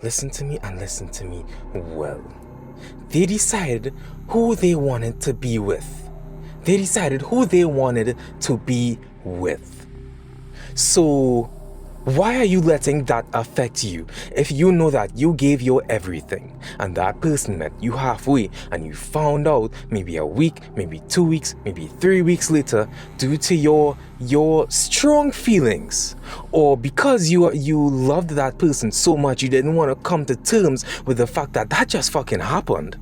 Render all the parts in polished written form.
listen to me and listen to me well. They decided who they wanted to be with. They decided who they wanted to be with. So why are you letting that affect you if you know that you gave your everything and that person met you halfway and you found out maybe a week, maybe 2 weeks, maybe 3 weeks later due to your strong feelings, or because you loved that person so much you didn't want to come to terms with the fact that that just fucking happened?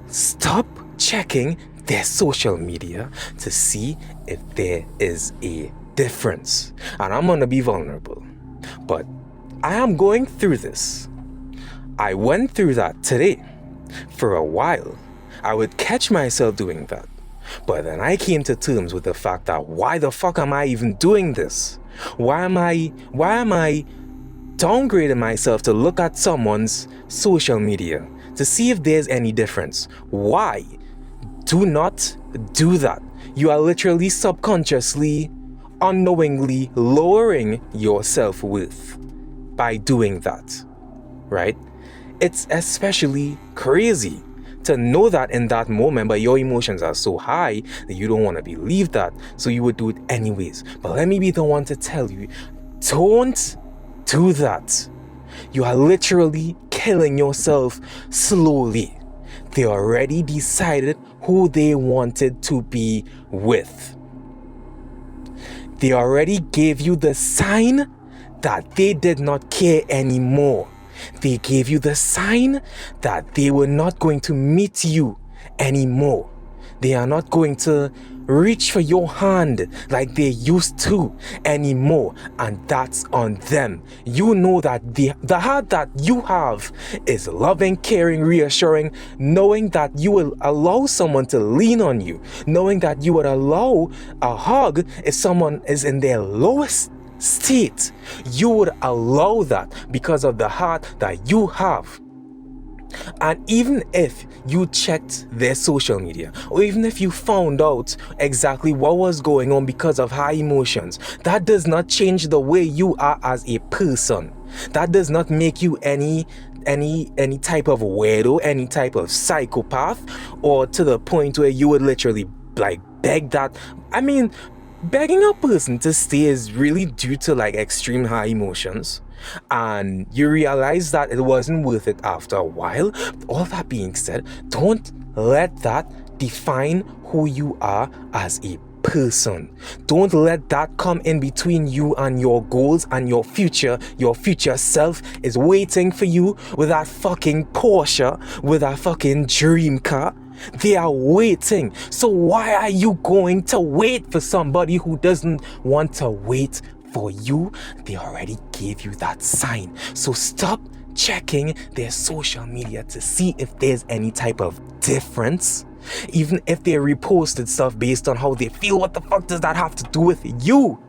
Stop checking their social media to see if there is a difference. And I'm gonna be vulnerable, but I am going through this. I went through that today. For a while I would catch myself doing that, but then I came to terms with the fact that why the fuck am I even doing this? Why am I downgrading myself to look at someone's social media to see if there's any difference? Why? Do not do that. You are literally subconsciously, unknowingly lowering your self-worth by doing that, right? It's especially crazy to know that in that moment, but your emotions are so high that you don't want to believe that, so you would do it anyways. But let me be the one to tell you, don't do that. You are literally killing yourself slowly. They already decided who they wanted to be with. They already gave you the sign that they did not care anymore. They gave you the sign that they were not going to meet you anymore. They are not going to reach for your hand like they used to anymore, and that's on them. You know that the heart that you have is loving, caring, reassuring, knowing that you will allow someone to lean on you, knowing that you would allow a hug if someone is in their lowest state. You would allow that because of the heart that you have. And even if you checked their social media, or even if you found out exactly what was going on because of high emotions, that does not change the way you are as a person. That does not make you any type of weirdo, any type of psychopath, or to the point where you would literally like beg that. I mean, begging a person to stay is really due to like extreme high emotions, and you realize that it wasn't worth it after a while. All that being said, don't let that define who you are as a person. Don't let that come in between you and your goals and your future. Your future self is waiting for you with that fucking Porsche, with that fucking dream car. They are waiting. So why are you going to wait for somebody who doesn't want to wait for you? They already gave you that sign. So stop checking their social media to see if there's any type of difference. Even if they reposted stuff based on how they feel, what the fuck does that have to do with you?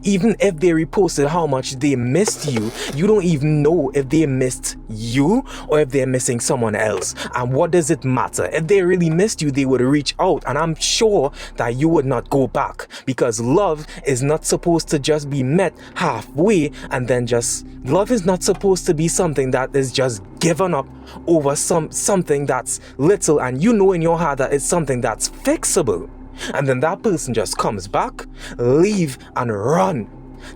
Even if they reposted how much they missed you, you don't even know if they missed you or if they're missing someone else. And what does it matter? If they really missed you, they would reach out, and I'm sure that you would not go back, because love is not supposed to just be met halfway and then just, love is not supposed to be something that is just given up over something that's little, and you know in your heart that it's something that's fixable. And then that person just comes back, leave and run.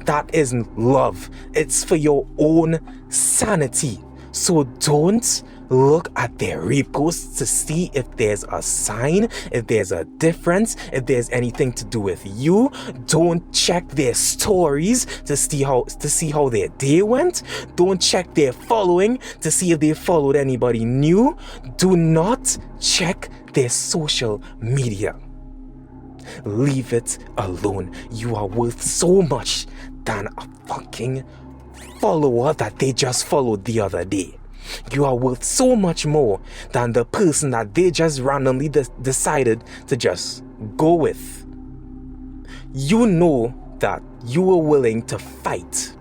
That isn't love. It's for your own sanity. So don't look at their reposts to see if there's a sign, if there's a difference, if there's anything to do with you. Don't check their stories to see how their day went. Don't check their following to see if they followed anybody new. Do not check their social media. Leave it alone. You are worth so much than a fucking follower that they just followed the other day. You are worth so much more than the person that they just randomly decided to just go with. You know that you were willing to fight.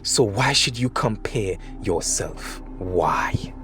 So why should you compare yourself? Why?